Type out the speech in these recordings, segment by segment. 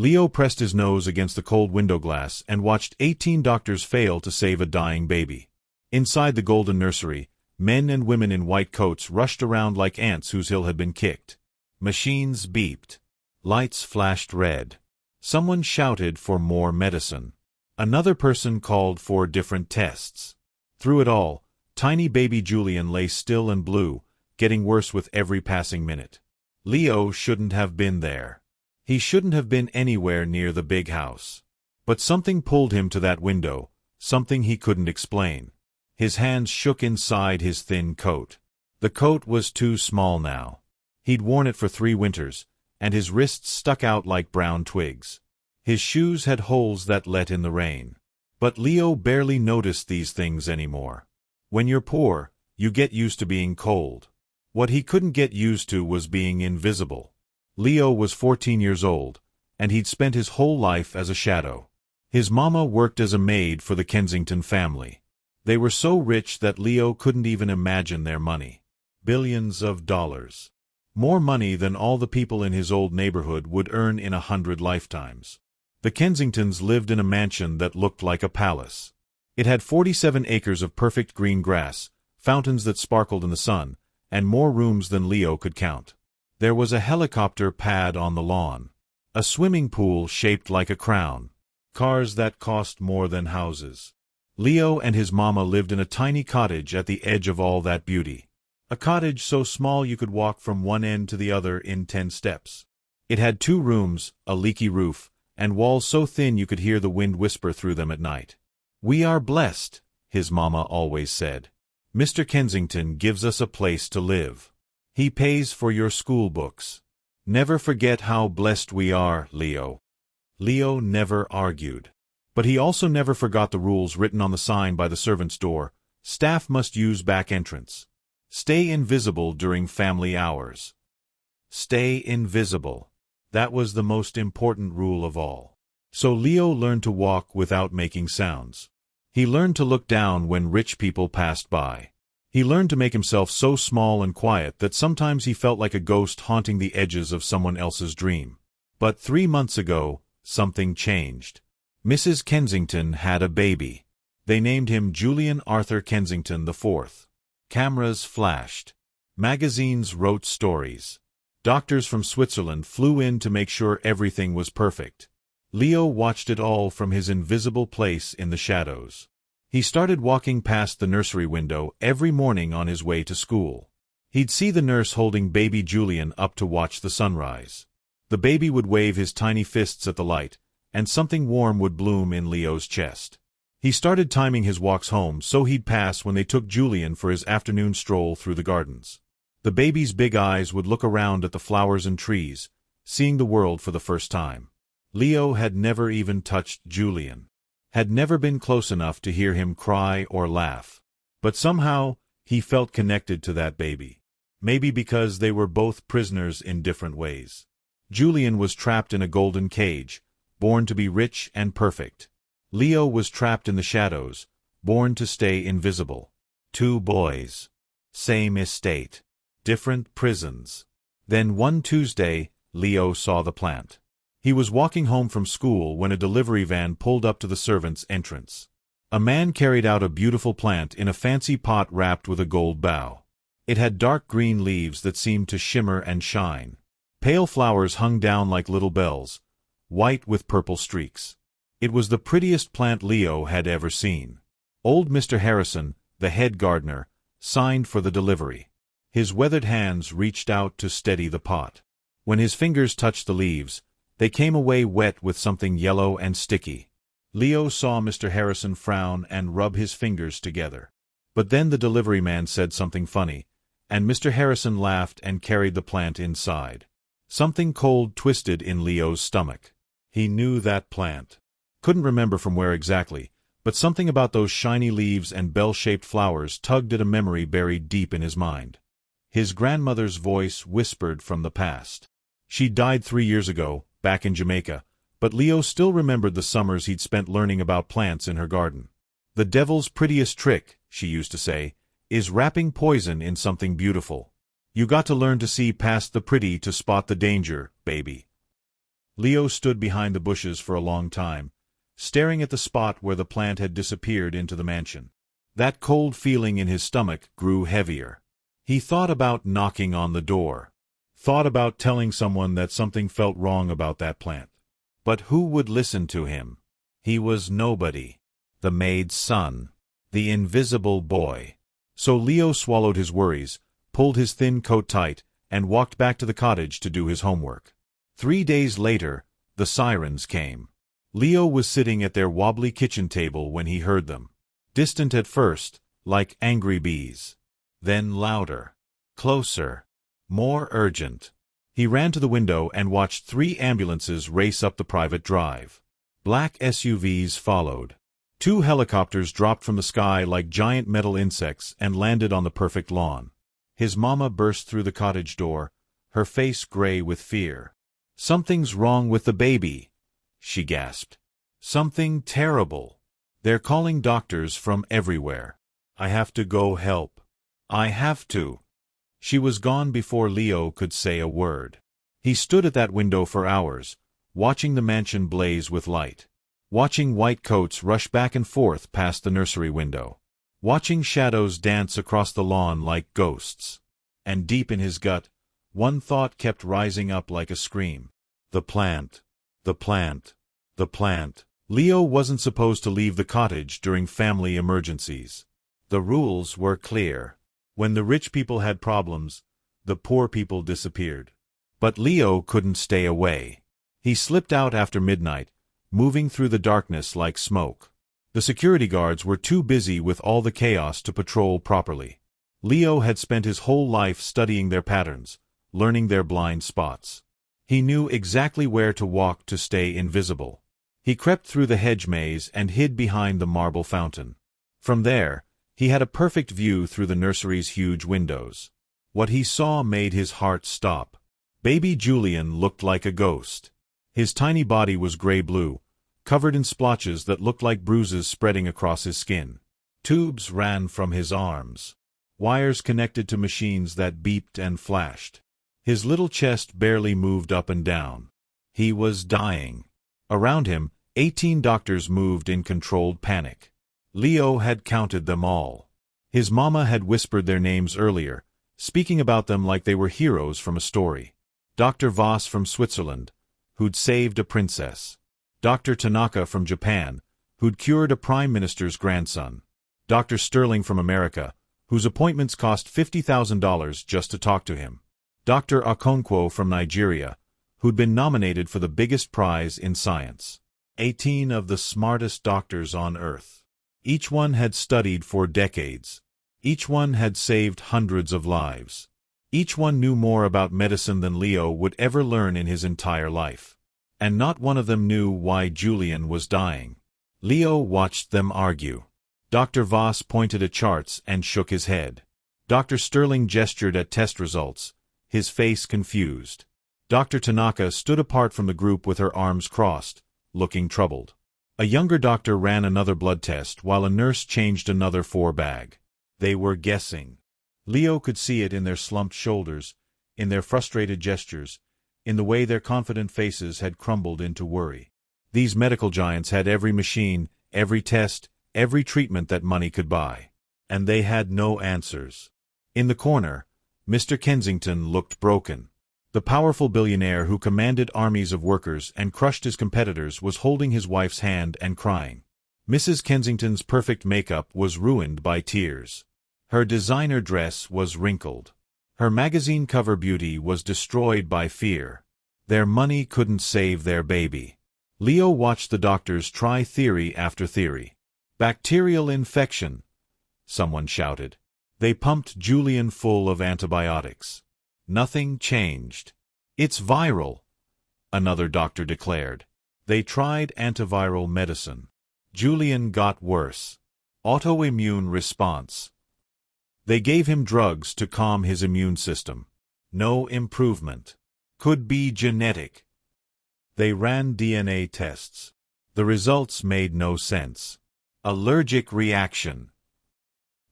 Leo pressed his nose against the cold window glass and watched 18 doctors fail to save a dying baby. Inside the golden nursery, men and women in white coats rushed around like ants whose hill had been kicked. Machines beeped. Lights flashed red. Someone shouted for more medicine. Another person called for different tests. Through it all, tiny baby Julian lay still and blue, getting worse with every passing minute. Leo shouldn't have been there. He shouldn't have been anywhere near the big house. But something pulled him to that window, something he couldn't explain. His hands shook inside his thin coat. The coat was too small now. He'd worn it for 3 winters, and his wrists stuck out like brown twigs. His shoes had holes that let in the rain. But Leo barely noticed these things anymore. When you're poor, you get used to being cold. What he couldn't get used to was being invisible. Leo was 14 years old, and he'd spent his whole life as a shadow. His mama worked as a maid for the Kensington family. They were so rich that Leo couldn't even imagine their money. Billions of dollars. More money than all the people in his old neighborhood would earn in 100 lifetimes. The Kensingtons lived in a mansion that looked like a palace. It had 47 acres of perfect green grass, fountains that sparkled in the sun, and more rooms than Leo could count. There was a helicopter pad on the lawn. A swimming pool shaped like a crown. Cars that cost more than houses. Leo and his mama lived in a tiny cottage at the edge of all that beauty. A cottage so small you could walk from one end to the other in 10 steps. It had 2 rooms, a leaky roof, and walls so thin you could hear the wind whisper through them at night. "We are blessed," his mama always said. "Mr. Kensington gives us a place to live. He pays for your school books. Never forget how blessed we are, Leo." Leo never argued. But he also never forgot the rules written on the sign by the servant's door. Staff must use back entrance. Stay invisible during family hours. Stay invisible. That was the most important rule of all. So Leo learned to walk without making sounds. He learned to look down when rich people passed by. He learned to make himself so small and quiet that sometimes he felt like a ghost haunting the edges of someone else's dream. But 3 months ago, something changed. Mrs. Kensington had a baby. They named him Julian Arthur Kensington IV. Cameras flashed. Magazines wrote stories. Doctors from Switzerland flew in to make sure everything was perfect. Leo watched it all from his invisible place in the shadows. He started walking past the nursery window every morning on his way to school. He'd see the nurse holding baby Julian up to watch the sunrise. The baby would wave his tiny fists at the light, and something warm would bloom in Leo's chest. He started timing his walks home so he'd pass when they took Julian for his afternoon stroll through the gardens. The baby's big eyes would look around at the flowers and trees, seeing the world for the first time. Leo had never even touched Julian. Had never been close enough to hear him cry or laugh. But somehow, he felt connected to that baby. Maybe because they were both prisoners in different ways. Julian was trapped in a golden cage, born to be rich and perfect. Leo was trapped in the shadows, born to stay invisible. 2 boys. Same estate. Different prisons. Then one Tuesday, Leo saw the plant. He was walking home from school when a delivery van pulled up to the servant's entrance. A man carried out a beautiful plant in a fancy pot wrapped with a gold bough. It had dark green leaves that seemed to shimmer and shine. Pale flowers hung down like little bells, white with purple streaks. It was the prettiest plant Leo had ever seen. Old Mr. Harrison, the head gardener, signed for the delivery. His weathered hands reached out to steady the pot. When his fingers touched the leaves, they came away wet with something yellow and sticky. Leo saw Mr. Harrison frown and rub his fingers together. But then the delivery man said something funny, and Mr. Harrison laughed and carried the plant inside. Something cold twisted in Leo's stomach. He knew that plant. Couldn't remember from where exactly, but something about those shiny leaves and bell-shaped flowers tugged at a memory buried deep in his mind. His grandmother's voice whispered from the past. She died 3 years ago, back in Jamaica, but Leo still remembered the summers he'd spent learning about plants in her garden. "The devil's prettiest trick," she used to say, "is wrapping poison in something beautiful. You got to learn to see past the pretty to spot the danger, baby." Leo stood behind the bushes for a long time, staring at the spot where the plant had disappeared into the mansion. That cold feeling in his stomach grew heavier. He thought about knocking on the door. Thought about telling someone that something felt wrong about that plant. But who would listen to him? He was nobody. The maid's son. The invisible boy. So Leo swallowed his worries, pulled his thin coat tight, and walked back to the cottage to do his homework. 3 days later, the sirens came. Leo was sitting at their wobbly kitchen table when he heard them. Distant at first, like angry bees. Then louder. Closer. More urgent. He ran to the window and watched 3 ambulances race up the private drive. Black SUVs followed. 2 helicopters dropped from the sky like giant metal insects and landed on the perfect lawn. His mama burst through the cottage door, her face gray with fear. "Something's wrong with the baby," she gasped. "Something terrible. They're calling doctors from everywhere. I have to go help. I have to." She was gone before Leo could say a word. He stood at that window for hours, watching the mansion blaze with light. Watching white coats rush back and forth past the nursery window. Watching shadows dance across the lawn like ghosts. And deep in his gut, one thought kept rising up like a scream. The plant. The plant. The plant. Leo wasn't supposed to leave the cottage during family emergencies. The rules were clear. When the rich people had problems, the poor people disappeared. But Leo couldn't stay away. He slipped out after midnight, moving through the darkness like smoke. The security guards were too busy with all the chaos to patrol properly. Leo had spent his whole life studying their patterns, learning their blind spots. He knew exactly where to walk to stay invisible. He crept through the hedge maze and hid behind the marble fountain. From there, he had a perfect view through the nursery's huge windows. What he saw made his heart stop. Baby Julian looked like a ghost. His tiny body was gray-blue, covered in splotches that looked like bruises spreading across his skin. Tubes ran from his arms. Wires connected to machines that beeped and flashed. His little chest barely moved up and down. He was dying. Around him, 18 doctors moved in controlled panic. Leo had counted them all. His mama had whispered their names earlier, speaking about them like they were heroes from a story. Dr. Voss from Switzerland, who'd saved a princess. Dr. Tanaka from Japan, who'd cured a prime minister's grandson. Dr. Sterling from America, whose appointments cost $50,000 just to talk to him. Dr. Okonkwo from Nigeria, who'd been nominated for the biggest prize in science. 18 of the smartest doctors on Earth. Each one had studied for decades. Each one had saved hundreds of lives. Each one knew more about medicine than Leo would ever learn in his entire life. And not one of them knew why Julian was dying. Leo watched them argue. Dr. Voss pointed at charts and shook his head. Dr. Sterling gestured at test results, his face confused. Dr. Tanaka stood apart from the group with her arms crossed, looking troubled. A younger doctor ran another blood test while a nurse changed another 4-bag. They were guessing. Leo could see it in their slumped shoulders, in their frustrated gestures, in the way their confident faces had crumbled into worry. These medical giants had every machine, every test, every treatment that money could buy. And they had no answers. In the corner, Mr. Kensington looked broken. The powerful billionaire who commanded armies of workers and crushed his competitors was holding his wife's hand and crying. Mrs. Kensington's perfect makeup was ruined by tears. Her designer dress was wrinkled. Her magazine cover beauty was destroyed by fear. Their money couldn't save their baby. Leo watched the doctors try theory after theory. "Bacterial infection," someone shouted. They pumped Julian full of antibiotics. Nothing changed. "It's viral," another doctor declared. They tried antiviral medicine. Julian got worse. Autoimmune response. They gave him drugs to calm his immune system. No improvement. Could be genetic. They ran DNA tests. The results made no sense. Allergic reaction.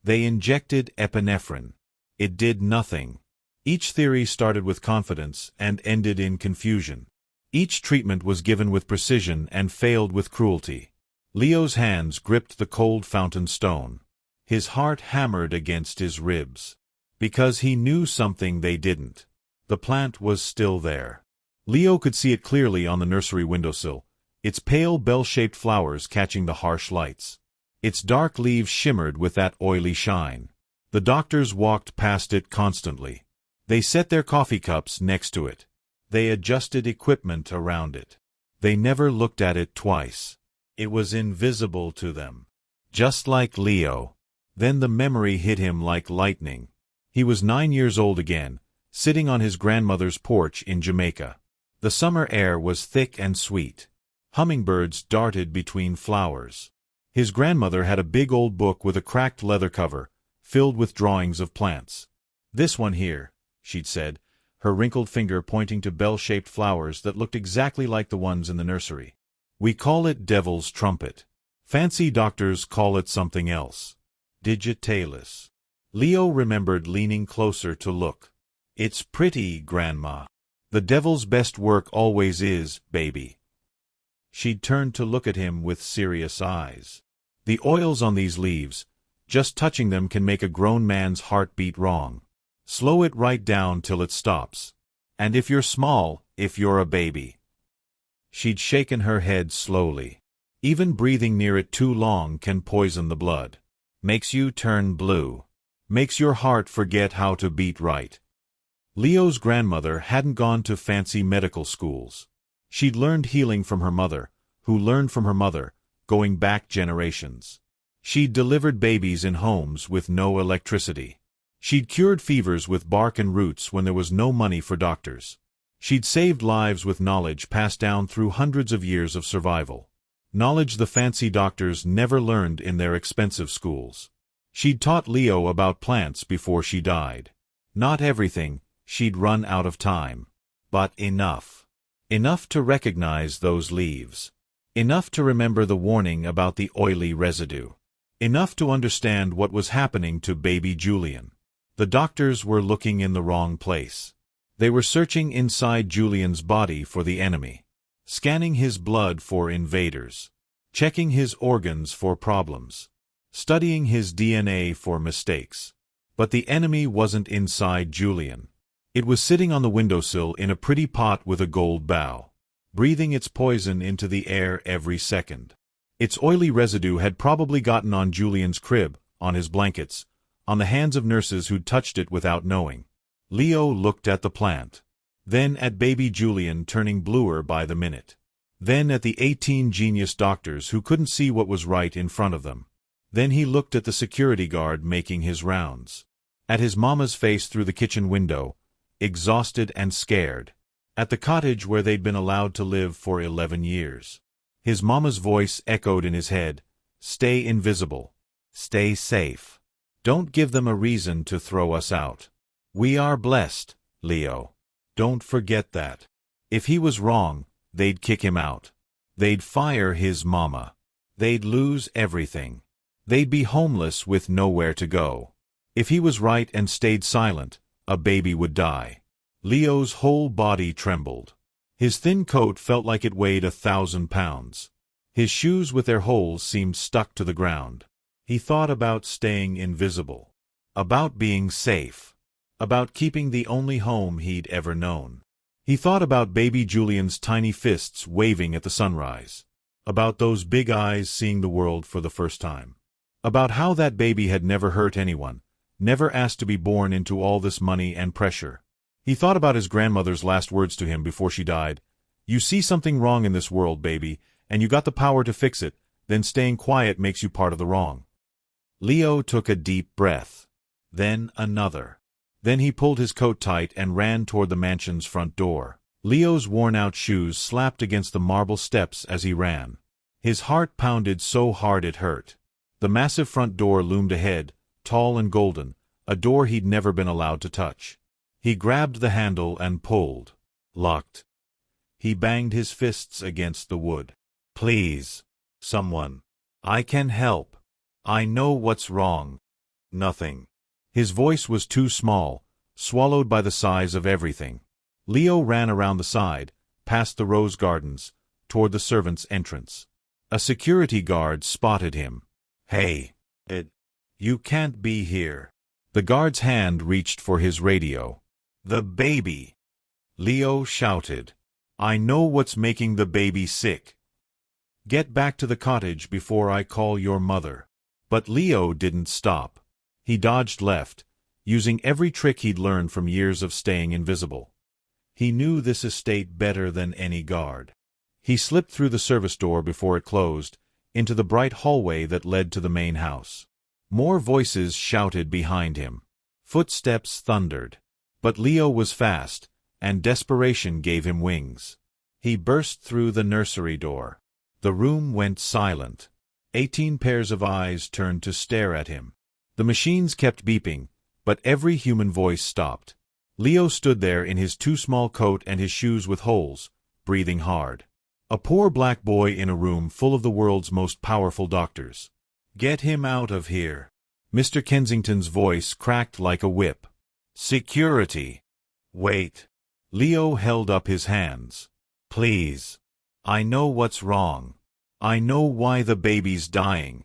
They injected epinephrine. It did nothing. Each theory started with confidence and ended in confusion. Each treatment was given with precision and failed with cruelty. Leo's hands gripped the cold fountain stone. His heart hammered against his ribs. Because he knew something they didn't. The plant was still there. Leo could see it clearly on the nursery windowsill, its pale bell-shaped flowers catching the harsh lights. Its dark leaves shimmered with that oily shine. The doctors walked past it constantly. They set their coffee cups next to it. They adjusted equipment around it. They never looked at it twice. It was invisible to them. Just like Leo. Then the memory hit him like lightning. He was 9 years old again, sitting on his grandmother's porch in Jamaica. The summer air was thick and sweet. Hummingbirds darted between flowers. His grandmother had a big old book with a cracked leather cover, filled with drawings of plants. "This one here," she'd said, her wrinkled finger pointing to bell-shaped flowers that looked exactly like the ones in the nursery. "We call it devil's trumpet. Fancy doctors call it something else. Digitalis." Leo remembered leaning closer to look. "It's pretty, Grandma. The devil's best work always is, baby." She'd turned to look at him with serious eyes. "The oils on these leaves, just touching them can make a grown man's heart beat wrong. Slow it right down till it stops. And if you're small, if you're a baby." She'd shaken her head slowly. "Even breathing near it too long can poison the blood. Makes you turn blue. Makes your heart forget how to beat right." Leo's grandmother hadn't gone to fancy medical schools. She'd learned healing from her mother, who learned from her mother, going back generations. She'd delivered babies in homes with no electricity. She'd cured fevers with bark and roots when there was no money for doctors. She'd saved lives with knowledge passed down through hundreds of years of survival. Knowledge the fancy doctors never learned in their expensive schools. She'd taught Leo about plants before she died. Not everything, she'd run out of time. But enough. Enough to recognize those leaves. Enough to remember the warning about the oily residue. Enough to understand what was happening to baby Julian. The doctors were looking in the wrong place. They were searching inside Julian's body for the enemy. Scanning his blood for invaders. Checking his organs for problems. Studying his DNA for mistakes. But the enemy wasn't inside Julian. It was sitting on the windowsill in a pretty pot with a gold bow, breathing its poison into the air every second. Its oily residue had probably gotten on Julian's crib, on his blankets, on the hands of nurses who'd touched it without knowing. Leo looked at the plant. Then at baby Julian turning bluer by the minute. Then at the 18 genius doctors who couldn't see what was right in front of them. Then he looked at the security guard making his rounds. At his mama's face through the kitchen window, exhausted and scared. At the cottage where they'd been allowed to live for 11 years. His mama's voice echoed in his head, "Stay invisible. Stay safe. Don't give them a reason to throw us out. We are blessed, Leo. Don't forget that." If he was wrong, they'd kick him out. They'd fire his mama. They'd lose everything. They'd be homeless with nowhere to go. If he was right and stayed silent, a baby would die. Leo's whole body trembled. His thin coat felt like it weighed 1,000 pounds. His shoes with their holes seemed stuck to the ground. He thought about staying invisible. About being safe. About keeping the only home he'd ever known. He thought about baby Julian's tiny fists waving at the sunrise. About those big eyes seeing the world for the first time. About how that baby had never hurt anyone, never asked to be born into all this money and pressure. He thought about his grandmother's last words to him before she died. "You see something wrong in this world, baby, and you got the power to fix it, then staying quiet makes you part of the wrong." Leo took a deep breath. Then another. Then he pulled his coat tight and ran toward the mansion's front door. Leo's worn-out shoes slapped against the marble steps as he ran. His heart pounded so hard it hurt. The massive front door loomed ahead, tall and golden, a door he'd never been allowed to touch. He grabbed the handle and pulled. Locked. He banged his fists against the wood. "Please. Someone. I can help. I know what's wrong." Nothing. His voice was too small, swallowed by the size of everything. Leo ran around the side, past the rose gardens, toward the servants' entrance. A security guard spotted him. "Hey, you can't be here." The guard's hand reached for his radio. "The baby!" Leo shouted. "I know what's making the baby sick. Get back to the cottage before I call your mother." But Leo didn't stop. He dodged left, using every trick he'd learned from years of staying invisible. He knew this estate better than any guard. He slipped through the service door before it closed, into the bright hallway that led to the main house. More voices shouted behind him. Footsteps thundered. But Leo was fast, and desperation gave him wings. He burst through the nursery door. The room went silent. 18 pairs of eyes turned to stare at him. The machines kept beeping, but every human voice stopped. Leo stood there in his too small coat and his shoes with holes, breathing hard. A poor black boy in a room full of the world's most powerful doctors. "Get him out of here." Mr. Kensington's voice cracked like a whip. "Security." "Wait." Leo held up his hands. "Please. I know what's wrong. I know why the baby's dying."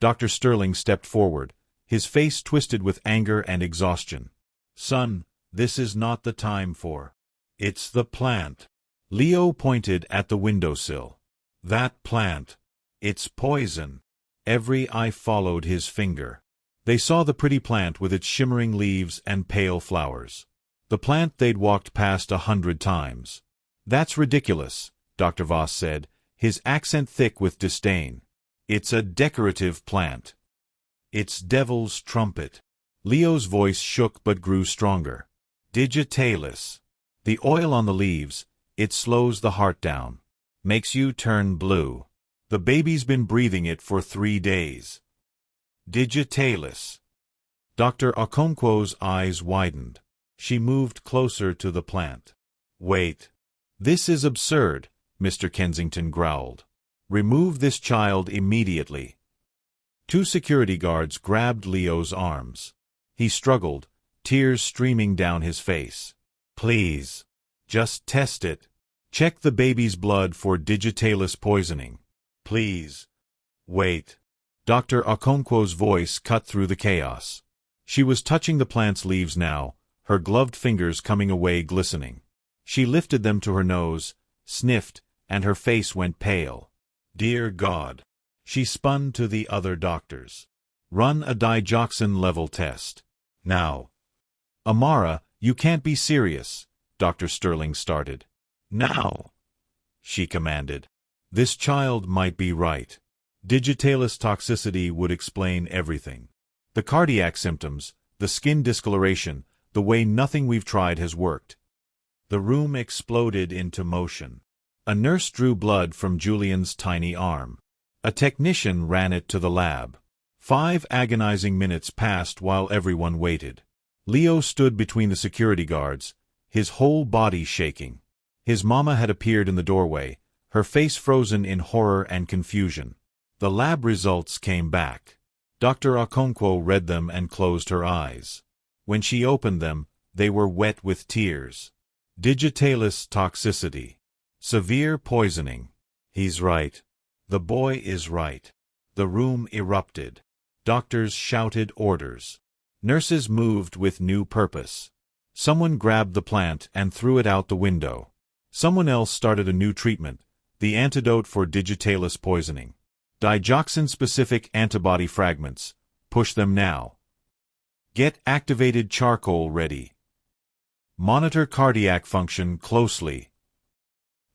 Dr. Sterling stepped forward, his face twisted with anger and exhaustion. "Son, this is not the time for. It's the plant." Leo pointed at the windowsill. "That plant. It's poison." Every eye followed his finger. They saw the pretty plant with its shimmering leaves and pale flowers. The plant they'd walked past 100 times. "That's ridiculous," Dr. Voss said, his accent thick with disdain. "It's a decorative plant. It's devil's trumpet." Leo's voice shook but grew stronger. "Digitalis. The oil on the leaves, it slows the heart down. Makes you turn blue. The baby's been breathing it for 3 days. Digitalis." Dr. Okonkwo's eyes widened. She moved closer to the plant. "Wait. This is absurd," Mr. Kensington growled. "Remove this child immediately." 2 security guards grabbed Leo's arms. He struggled, tears streaming down his face. "Please. Just test it. Check the baby's blood for digitalis poisoning. Please. Wait." Dr. Okonkwo's voice cut through the chaos. She was touching the plant's leaves now, her gloved fingers coming away glistening. She lifted them to her nose, sniffed, and her face went pale. "Dear God." She spun to the other doctors. "Run a digoxin level test. Now." "Amara, you can't be serious," Dr. Sterling started. "Now," she commanded. This child might be right. Digitalis toxicity would explain everything. The cardiac symptoms, the skin discoloration, the way nothing we've tried has worked. The room exploded into motion. A nurse drew blood from Julian's tiny arm. A technician ran it to the lab. 5 agonizing minutes passed while everyone waited. Leo stood between the security guards, his whole body shaking. His mama had appeared in the doorway, her face frozen in horror and confusion. The lab results came back. Dr. Okonkwo read them and closed her eyes. When she opened them, they were wet with tears. Digitalis toxicity. Severe poisoning. He's right. The boy is right. The room erupted. Doctors shouted orders. Nurses moved with new purpose. Someone grabbed the plant and threw it out the window. Someone else started a new treatment, the antidote for digitalis poisoning. Digoxin-specific antibody fragments. Push them now. Get activated charcoal ready. Monitor cardiac function closely.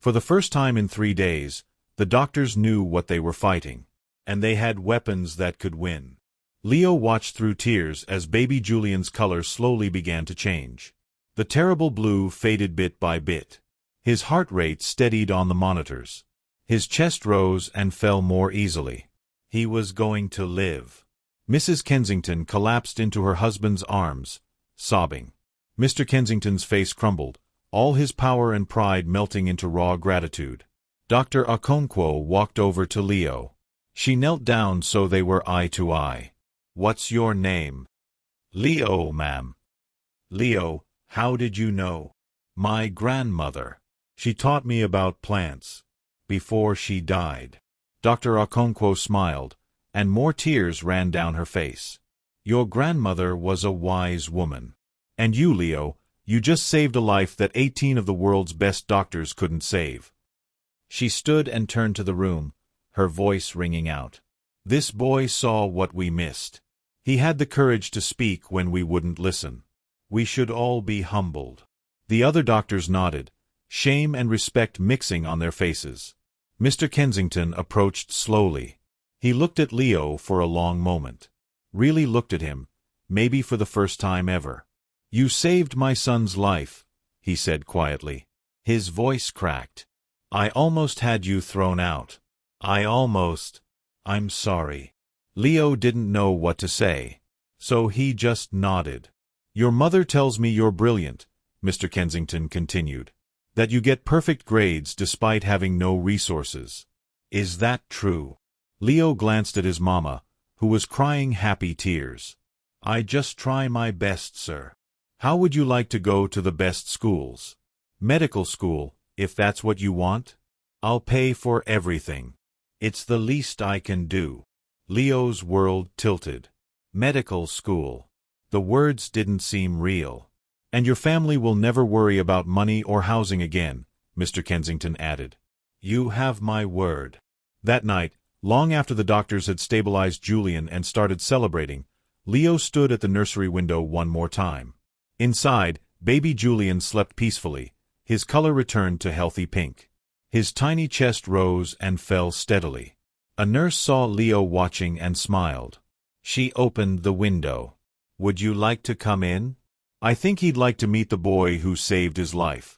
For the first time in 3 days, the doctors knew what they were fighting, and they had weapons that could win. Leo watched through tears as baby Julian's color slowly began to change. The terrible blue faded bit by bit. His heart rate steadied on the monitors. His chest rose and fell more easily. He was going to live. Mrs. Kensington collapsed into her husband's arms, sobbing. Mr. Kensington's face crumbled, all his power and pride melting into raw gratitude. Dr. Okonkwo walked over to Leo. She knelt down so they were eye to eye. "What's your name?" "Leo, ma'am." "Leo, how did you know?" "My grandmother. She taught me about plants. Before she died. Dr. Okonkwo smiled, and more tears ran down her face. Your grandmother was a wise woman. And you, Leo, you just saved a life that 18 of the world's best doctors couldn't save. She stood and turned to the room, her voice ringing out. This boy saw what we missed. He had the courage to speak when we wouldn't listen. We should all be humbled. The other doctors nodded, shame and respect mixing on their faces. Mr. Kensington approached slowly. He looked at Leo for a long moment. Really looked at him, maybe for the first time ever. You saved my son's life, he said quietly. His voice cracked. I almost had you thrown out. I'm sorry. Leo didn't know what to say, so he just nodded. Your mother tells me you're brilliant, Mr. Kensington continued. That you get perfect grades despite having no resources. Is that true? Leo glanced at his mama, who was crying happy tears. I just try my best, sir. How would you like to go to the best schools? Medical school, if that's what you want? I'll pay for everything. It's the least I can do. Leo's world tilted. Medical school. The words didn't seem real. And your family will never worry about money or housing again, Mr. Kensington added. You have my word. That night, long after the doctors had stabilized Julian and started celebrating, Leo stood at the nursery window one more time. Inside, baby Julian slept peacefully, his color returned to healthy pink. His tiny chest rose and fell steadily. A nurse saw Leo watching and smiled. She opened the window. Would you like to come in? I think he'd like to meet the boy who saved his life.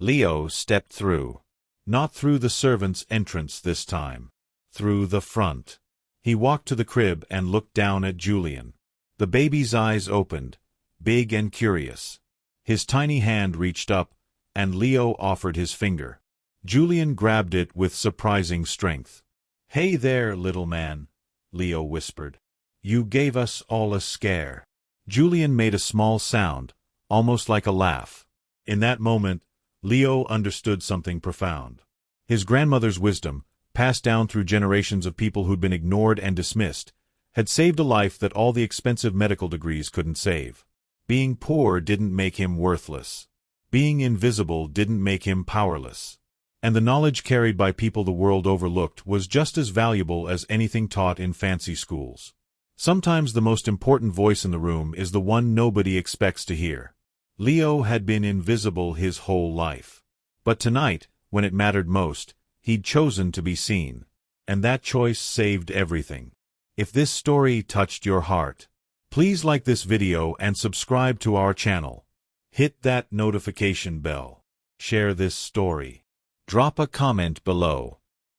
Leo stepped through. Not through the servant's entrance this time. Through the front. He walked to the crib and looked down at Julian. The baby's eyes opened, big and curious. His tiny hand reached up, and Leo offered his finger. Julian grabbed it with surprising strength. Hey there, little man, Leo whispered. You gave us all a scare. Julian made a small sound, almost like a laugh. In that moment, Leo understood something profound. His grandmother's wisdom, passed down through generations of people who'd been ignored and dismissed, had saved a life that all the expensive medical degrees couldn't save. Being poor didn't make him worthless. Being invisible didn't make him powerless. And the knowledge carried by people the world overlooked was just as valuable as anything taught in fancy schools. Sometimes the most important voice in the room is the one nobody expects to hear. Leo had been invisible his whole life. But tonight, when it mattered most, he'd chosen to be seen. And that choice saved everything. If this story touched your heart, please like this video and subscribe to our channel. Hit that notification bell. Share this story. Drop a comment below.